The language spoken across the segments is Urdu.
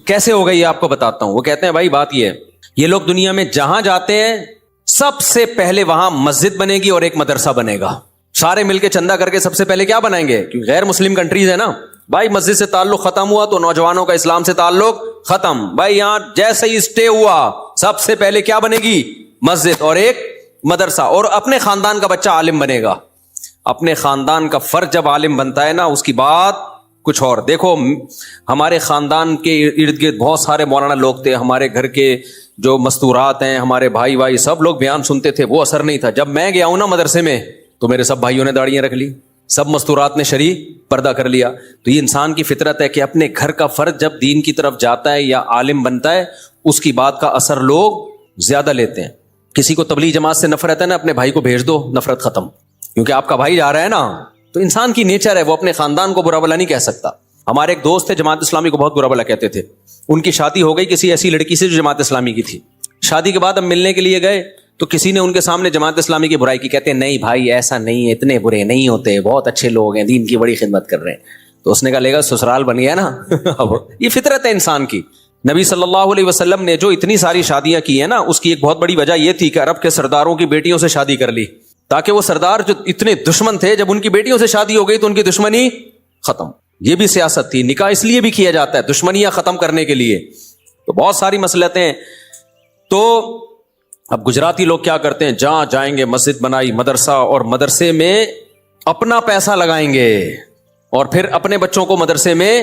کیسے ہوگا یہ آپ کو بتاتا ہوں. وہ کہتے ہیں بھائی بات یہ ہے, یہ لوگ دنیا میں جہاں جاتے ہیں سب سے پہلے وہاں مسجد بنے گی اور ایک مدرسہ بنے گا. سارے مل کے چندہ کر کے سب سے پہلے کیا بنائیں گے, کیونکہ غیر مسلم کنٹریز ہے نا بھائی, مسجد سے تعلق ختم ہوا تو نوجوانوں کا اسلام سے تعلق ختم. بھائی یہاں جیسے ہی اسٹے ہوا سب سے پہلے کیا بنے گی, مسجد اور ایک مدرسہ, اور اپنے خاندان کا بچہ عالم بنے گا. اپنے خاندان کا فرد جب عالم بنتا ہے نا اس کی بات کچھ اور. دیکھو ہمارے خاندان کے ارد گرد بہت سارے مولانا لوگ تھے, ہمارے گھر کے جو مستورات ہیں ہمارے بھائی بھائی سب لوگ بیان سنتے تھے, وہ اثر نہیں تھا. جب میں گیا ہوں نا مدرسے میں تو میرے سب بھائیوں نے داڑیاں رکھ لی, سب مستورات نے شرعی پردہ کر لیا. تو یہ انسان کی فطرت ہے کہ اپنے گھر کا فرد جب دین کی طرف جاتا ہے یا عالم بنتا ہے اس کی بات کا اثر لوگ زیادہ لیتے ہیں. کسی کو تبلیغ جماعت سے نفرت ہے نا, اپنے بھائی کو بھیج دو, نفرت ختم, کیونکہ آپ کا بھائی جا رہا ہے نا. تو انسان کی نیچر ہے, وہ اپنے خاندان کو برا بلا نہیں کہہ سکتا. ہمارے ایک دوست تھے جماعت اسلامی کو بہت برا بلا کہتے تھے. ان کی شادی ہو گئی کسی ایسی لڑکی سے جو جماعت اسلامی کی تھی. شادی کے بعد ہم ملنے کے لیے گئے تو کسی نے ان کے سامنے جماعت اسلامی کی برائی کی. کہتے ہیں نہیں بھائی ایسا نہیں ہے, اتنے برے نہیں ہوتے, بہت اچھے لوگ ہیں, دین کی بڑی خدمت کر رہے ہیں. تو اس نے کہا لے گا سسرال بن گیا نا. یہ فطرت ہے انسان کی. نبی صلی اللہ علیہ وسلم نے جو اتنی ساری شادیاں کی ہیں نا اس کی ایک بہت بڑی وجہ یہ تھی کہ عرب کے سرداروں کی بیٹیوں سے شادی کر لی, تاکہ وہ سردار جو اتنے دشمن تھے جب ان کی بیٹیوں سے شادی ہو گئی تو ان کی دشمنی ختم. یہ بھی سیاست تھی. نکاح اس لیے بھی کیا جاتا ہے دشمنیاں ختم کرنے کے لیے. تو بہت ساری مصلحتیں. تو اب گجراتی لوگ کیا کرتے ہیں, جہاں جائیں گے مسجد بنائی, مدرسہ, اور مدرسے میں اپنا پیسہ لگائیں گے اور پھر اپنے بچوں کو مدرسے میں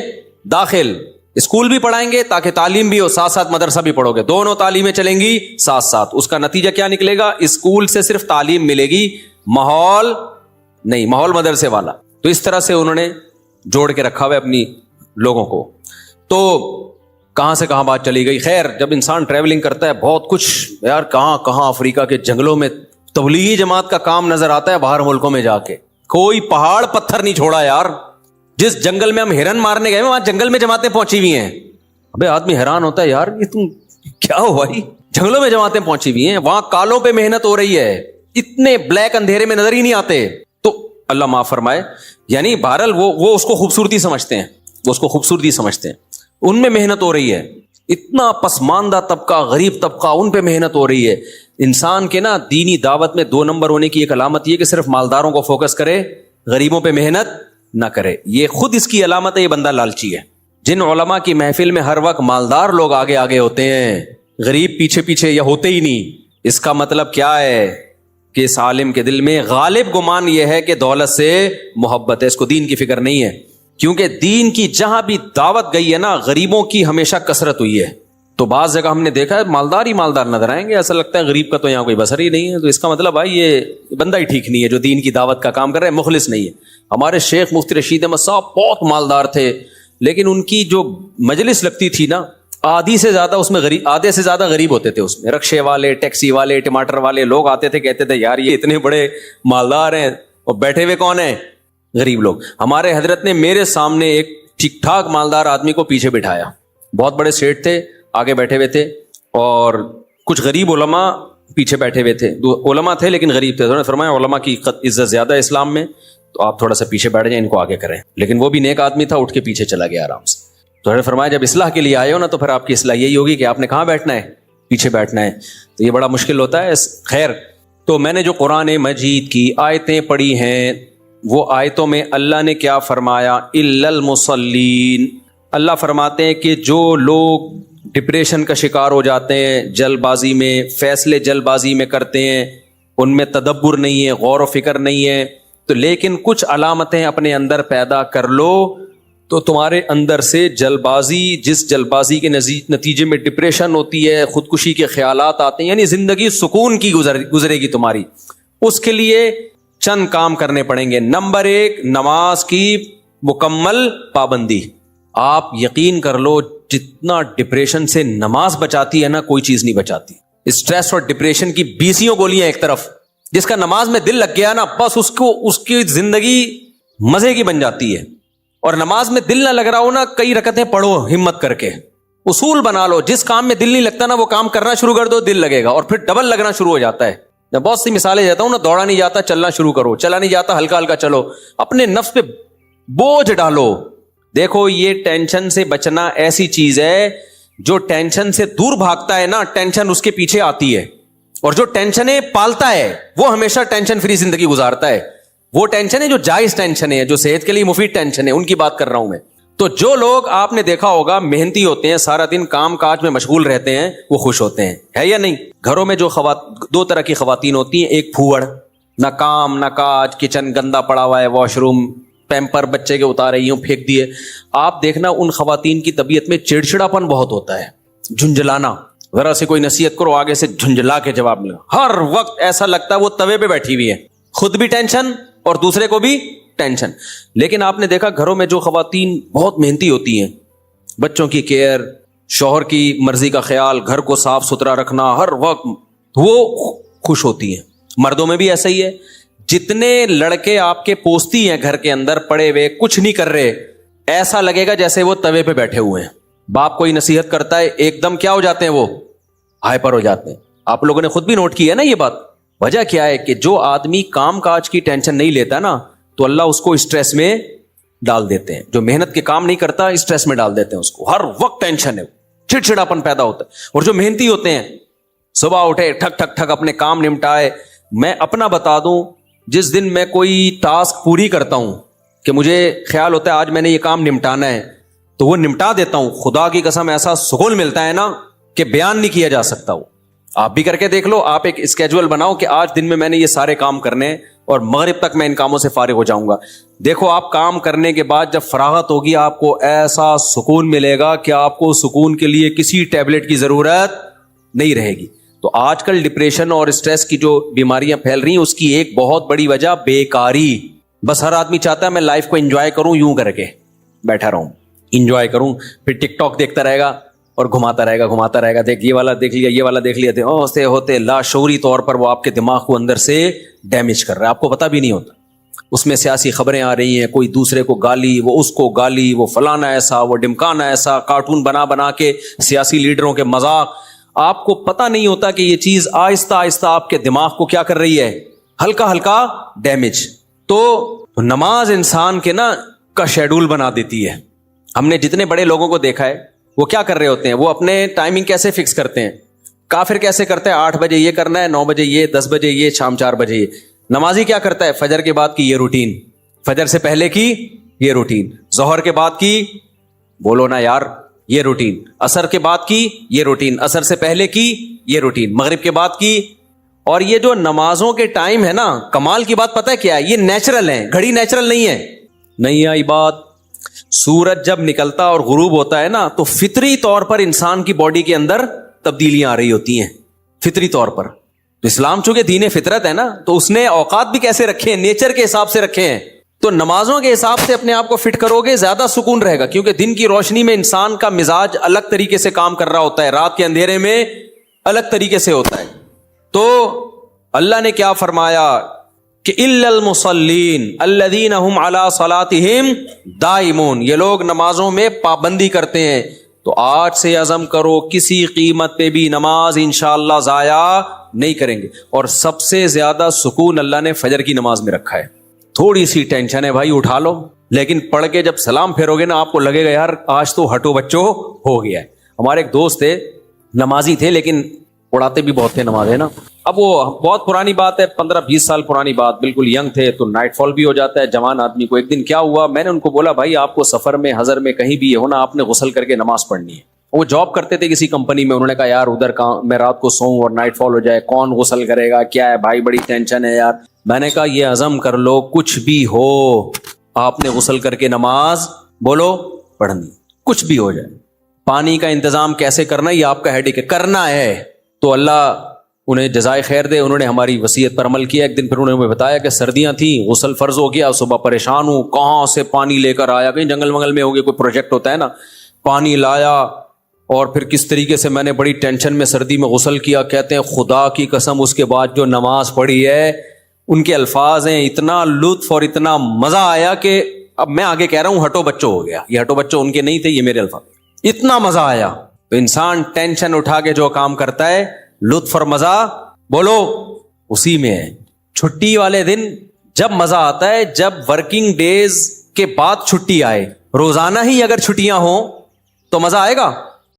داخل, اسکول بھی پڑھائیں گے تاکہ تعلیم بھی ہو, ساتھ ساتھ مدرسہ بھی پڑھو گے, دونوں تعلیمیں چلیں گی ساتھ ساتھ. اس کا نتیجہ کیا نکلے گا, اسکول سے صرف تعلیم ملے گی, ماحول نہیں, ماحول مدرسے والا. تو اس طرح سے انہوں نے جوڑ کے رکھا ہوا ہے اپنی لوگوں کو. تو کہاں سے کہاں بات چلی گئی. خیر جب انسان ٹریولنگ کرتا ہے بہت کچھ یار, کہاں کہاں افریقہ کے جنگلوں میں تبلیغی جماعت کا کام نظر آتا ہے, باہر ملکوں میں جا کے کوئی پہاڑ پتھر نہیں چھوڑا یار. جس جنگل میں ہم ہرن مارنے گئے وہاں جنگل میں جماعتیں پہنچی ہوئی ہیں. ابے آدمی حیران ہوتا ہے یار یہ تم کیا ہو بھائی, جنگلوں میں جماعتیں پہنچی ہوئی ہیں, وہاں کالوں پہ محنت ہو رہی ہے, اتنے بلیک اندھیرے میں نظر ہی نہیں آتے. تو اللہ معاف فرمائے, یعنی بہرحال وہ اس کو خوبصورتی سمجھتے ہیں, وہ اس کو خوبصورتی سمجھتے ہیں, ان میں محنت ہو رہی ہے. اتنا پسماندہ طبقہ, غریب طبقہ, ان پہ محنت ہو رہی ہے. انسان کے نا دینی دعوت میں 2 نمبر ہونے کی ایک علامت یہ کہ صرف مالداروں کو فوکس کرے, غریبوں پہ محنت نہ کرے. یہ خود اس کی علامت ہے, یہ بندہ لالچی ہے. جن علماء کی محفل میں ہر وقت مالدار لوگ آگے آگے ہوتے ہیں, غریب پیچھے پیچھے یا ہوتے ہی نہیں, اس کا مطلب کیا ہے کہ اس عالم کے دل میں غالب گمان یہ ہے کہ دولت سے محبت ہے, اس کو دین کی فکر نہیں ہے. کیونکہ دین کی جہاں بھی دعوت گئی ہے نا غریبوں کی ہمیشہ کثرت ہوئی ہے. تو بعض جگہ ہم نے دیکھا ہے مالدار ہی مالدار نظر آئیں گے, ایسا لگتا ہے غریب کا تو یہاں کوئی بسر ہی نہیں ہے. تو اس کا مطلب بھائی یہ بندہ ہی ٹھیک نہیں ہے جو دین کی دعوت کا کام کر رہا ہے, مخلص نہیں ہے. ہمارے شیخ مفتی رشید احمد صاحب بہت مالدار تھے, لیکن ان کی جو مجلس لگتی تھی نا آدھی سے زیادہ اس میں غریب, آدھے سے زیادہ غریب ہوتے تھے. اس میں رکشے والے, ٹیکسی والے, ٹماٹر والے لوگ آتے تھے, کہتے تھے یار یہ اتنے بڑے مالدار ہیں اور بیٹھے ہوئے کون ہیں, غریب لوگ. ہمارے حضرت نے میرے سامنے ایک ٹھیک ٹھاک مالدار آدمی کو پیچھے بٹھایا, بہت بڑے سیٹ تھے, آگے بیٹھے ہوئے تھے, اور کچھ غریب علماء پیچھے بیٹھے ہوئے تھے. علماء تھے لیکن غریب تھے. انہوں نے فرمایا علماء کی عزت زیادہ ہے اسلام میں, تو آپ تھوڑا سا پیچھے بیٹھ جائیں, ان کو آگے کریں. لیکن وہ بھی نیک آدمی تھا, اٹھ کے پیچھے چلا گیا آرام سے. تو انہوں نے فرمایا جب اصلاح کے لیے آئے ہو نا تو پھر آپ کی اصلاح یہی ہوگی کہ آپ نے کہاں بیٹھنا ہے, پیچھے بیٹھنا ہے. تو یہ بڑا مشکل ہوتا ہے. خیر تو میں نے جو قرآن مجید کی آیتیں پڑھی ہیں وہ آیتوں میں اللہ نے کیا فرمایا, الا المصلین. اللہ فرماتے ہیں کہ جو لوگ ڈپریشن کا شکار ہو جاتے ہیں, جلد بازی میں فیصلے جلد بازی میں کرتے ہیں, ان میں تدبر نہیں ہے, غور و فکر نہیں ہے, تو لیکن کچھ علامتیں اپنے اندر پیدا کر لو تو تمہارے اندر سے جلد بازی, جس جلد بازی کے نتیجے میں ڈپریشن ہوتی ہے, خودکشی کے خیالات آتے ہیں, یعنی زندگی سکون کی گزرے گی تمہاری. اس کے لیے چند کام کرنے پڑیں گے. نمبر 1 نماز کی مکمل پابندی. آپ یقین کر لو جتنا ڈپریشن سے نماز بچاتی ہے نا کوئی چیز نہیں بچاتی. اسٹریس اور ڈپریشن کی 20 گولیاں ایک طرف, جس کا نماز میں دل لگ گیا نا بس اس کی زندگی مزے کی بن جاتی ہے. اور نماز میں دل نہ لگ رہا ہو نا کئی رکعتیں پڑھو ہمت کر کے, اصول بنا لو, جس کام میں دل نہیں لگتا نا وہ کام کرنا شروع کر دو, دل لگے گا, اور پھر ڈبل لگنا شروع ہو جاتا ہے. میں بہت سی مثالیں دیتا ہوں نا, دوڑا نہیں جاتا چلنا شروع کرو, چلا نہیں جاتا ہلکا ہلکا چلو, اپنے نفس پہ بوجھ ڈالو. دیکھو یہ ٹینشن سے بچنا ایسی چیز ہے جو ٹینشن سے دور بھاگتا ہے نا, ٹینشن اس کے پیچھے آتی ہے, اور جو ٹینشنیں پالتا ہے وہ ہمیشہ ٹینشن فری زندگی گزارتا ہے. وہ ٹینشن ہے جو جائز ٹینشن ہے, جو صحت کے لیے مفید ٹینشن ہے, ان کی بات کر رہا ہوں میں. تو جو لوگ آپ نے دیکھا ہوگا محنتی ہوتے ہیں, سارا دن کام کاج میں مشغول رہتے ہیں, وہ خوش ہوتے ہیں, ہے یا نہیں؟ گھروں میں جو دو طرح کی خواتین ہوتی ہیں, ایک پھوڑ, نہ کام نہ کاج, کچن گندا پڑا ہوا ہے, واش روم پیمپر بچے کے اتارے یوں پھینک دیے. آپ دیکھنا ان خواتین کی طبیعت میں چڑچڑاپن بہت ہوتا ہے, جھنجھلانا. ذرا سے کوئی نصیحت کرو, آگے سے جھنجھلا کے جواب ملے, ہر وقت ایسا لگتا ہے وہ توے پہ بیٹھی ہوئی ہے, خود بھی ٹینشن اور دوسرے کو بھی ٹینشن. لیکن آپ نے دیکھا گھروں میں جو خواتین بہت محنتی ہوتی ہیں, بچوں کی کیئر, شوہر کی مرضی کا خیال, گھر کو صاف ستھرا رکھنا ہر وقت, وہ خوش ہوتی ہیں. مردوں میں بھی ایسا ہی ہے. جتنے لڑکے آپ کے پوستی ہیں گھر کے اندر پڑے ہوئے کچھ نہیں کر رہے, ایسا لگے گا جیسے وہ توے پہ بیٹھے ہوئے ہیں. باپ کوئی نصیحت کرتا ہے ایک دم کیا ہو جاتے ہیں, وہ ہائپر ہو جاتے ہیں. آپ لوگوں نے خود بھی نوٹ کیا ہے نا یہ بات. وجہ کیا ہے کہ جو آدمی کام کاج کی ٹینشن نہیں لیتا نا, تو اللہ اس کو اسٹریس میں ڈال دیتے ہیں. جو محنت کے کام نہیں کرتا اسٹریس میں ڈال دیتے ہیں اس کو, ہر وقت ٹینشن ہے, چڑچڑاپن پیدا ہوتا ہے. اور جو محنتی ہوتے ہیں صبح اٹھے ٹھک ٹھک ٹھک اپنے کام نمٹائے. میں اپنا بتا دوں, جس دن میں کوئی ٹاسک پوری کرتا ہوں کہ مجھے خیال ہوتا ہے آج میں نے یہ کام نمٹانا ہے, تو وہ نمٹا دیتا ہوں. خدا کی قسم ایسا سکون ملتا ہے نا کہ بیان نہیں کیا جا سکتا. وہ آپ بھی کر کے دیکھ لو. آپ ایک اسکیجول بناؤ کہ آج دن میں نے یہ سارے کام کرنے ہیں اور مغرب تک میں ان کاموں سے فارغ ہو جاؤں گا. دیکھو آپ کام کرنے کے بعد جب فراغت ہوگی آپ کو ایسا سکون ملے گا کہ آپ کو سکون کے لیے کسی ٹیبلٹ کی ضرورت نہیں رہے گی. تو آج کل ڈپریشن اور اسٹریس کی جو بیماریاں پھیل رہی ہیں اس کی ایک بہت بڑی وجہ بیکاری. بس ہر آدمی چاہتا ہے میں لائف کو انجوائے کروں, یوں کر کے بیٹھا رہوں, انجوائے کروں, پھر ٹک ٹاک دیکھتا رہے گا اور گھماتا رہے گا, دیکھ یہ والا دیکھ لیا, یہ والا دیکھ لیا, ہوتے لاشعوری طور پر وہ آپ کے دماغ کو اندر سے ڈیمیج کر رہا ہے, آپ کو پتہ بھی نہیں ہوتا. اس میں سیاسی خبریں آ رہی ہیں, کوئی دوسرے کو گالی, وہ اس کو گالی, وہ فلانا ایسا, وہ ڈمکانا ایسا, کارٹون بنا کے سیاسی لیڈروں کے مذاق. آپ کو پتہ نہیں ہوتا کہ یہ چیز آہستہ آہستہ آپ کے دماغ کو کیا کر رہی ہے, ہلکا ہلکا ڈیمیج. تو نماز انسان کے کا شیڈول بنا دیتی ہے. ہم نے جتنے بڑے لوگوں کو دیکھا ہے وہ کیا کر رہے ہوتے ہیں, وہ اپنے ٹائمنگ کیسے فکس کرتے ہیں. کافر کیسے کرتے ہیں, 8 بجے یہ کرنا ہے, 9 بجے یہ, 10 بجے یہ, شام 4 بجے یہ. نمازی کیا کرتا ہے, فجر کے بعد کی یہ روٹین, فجر سے پہلے کی یہ روٹین, ظہر کے بعد کی, بولو نا یار, یہ روٹین, عصر کے بعد کی یہ روٹین, عصر سے پہلے کی یہ روٹین, مغرب کے بعد کی. اور یہ جو نمازوں کے ٹائم ہے نا, کمال کی بات پتہ ہے کیا ہے, یہ نیچرل ہے, گھڑی نیچرل نہیں ہے. نہیں آئی بات. سورج جب نکلتا اور غروب ہوتا ہے نا, تو فطری طور پر انسان کی باڈی کے اندر تبدیلیاں آ رہی ہوتی ہیں, فطری طور پر. تو اسلام چونکہ دین فطرت ہے نا, تو اس نے اوقات بھی کیسے رکھے ہیں, نیچر کے حساب سے رکھے ہیں. تو نمازوں کے حساب سے اپنے آپ کو فٹ کرو گے, زیادہ سکون رہے گا, کیونکہ دن کی روشنی میں انسان کا مزاج الگ طریقے سے کام کر رہا ہوتا ہے, رات کے اندھیرے میں الگ طریقے سے ہوتا ہے. تو اللہ نے کیا فرمایا کہ الا المصلین الذین هم علی صلاتہم دائمون, یہ لوگ نمازوں میں پابندی کرتے ہیں. تو آج سے عزم کرو کسی قیمت پہ بھی نماز انشاءاللہ ضائع نہیں کریں گے. اور سب سے زیادہ سکون اللہ نے فجر کی نماز میں رکھا ہے. تھوڑی سی ٹینشن ہے بھائی, اٹھا لو, لیکن پڑھ کے جب سلام پھیرو گے نا, آپ کو لگے گا یار آج تو ہٹو بچو ہو گیا ہے. ہمارے ایک دوست تھے, نمازی تھے لیکن اڑاتے بھی بہت تھے نماز, ہے نا. اب وہ بہت پرانی بات ہے, 15-20 سال پرانی بات, بالکل ینگ تھے, تو نائٹ فال بھی ہو جاتا ہے جوان آدمی کو. ایک دن کیا ہوا, میں نے ان کو بولا بھائی آپ کو سفر میں حضر میں کہیں بھی ہونا, آپ نے غسل کر کے نماز پڑھنی ہے. وہ جاب کرتے تھے کسی کمپنی میں, انہوں نے کہا یار ادھر میں رات کو سوؤں اور نائٹ فال ہو جائے, کون غسل کرے گا, کیا ہے بھائی بڑی ٹینشن ہے یار. میں نے کہا یہ عزم کر لو, کچھ بھی ہو آپ نے غسل کر کے نماز بولو پڑھنی, کچھ بھی ہو جائے. پانی کا انتظام کیسے کرنا یہ آپ کا ہیڈک ہے, کرنا ہے. تو اللہ انہیں جزائے خیر دے, انہوں نے ہماری وصیت پر عمل کیا. ایک دن پھر انہوں نے بتایا کہ سردیاں تھیں, غسل فرض ہو گیا, صبح پریشان ہوں, کہاں سے پانی لے کر آیا, کہیں جنگل منگل میں ہو گیا, کوئی پروجیکٹ ہوتا ہے نا, پانی لایا اور پھر کس طریقے سے میں نے بڑی ٹینشن میں سردی میں غسل کیا. کہتے ہیں خدا کی قسم اس کے بعد جو نماز پڑھی ہے, ان کے الفاظ ہیں, اتنا لطف اور اتنا مزہ آیا کہ اب میں آگے کہہ رہا ہوں ہٹو بچو ہو گیا. یہ ہٹو بچو ان کے نہیں تھے, یہ میرے الفاظ. اتنا مزہ آیا. تو انسان ٹینشن اٹھا کے جو کام کرتا ہے, لطف اور مزہ بولو اسی میں ہے. چھٹی والے دن جب مزہ آتا ہے جب ورکنگ ڈیز کے بعد چھٹی آئے. روزانہ ہی اگر چھٹیاں ہوں تو مزہ آئے گا.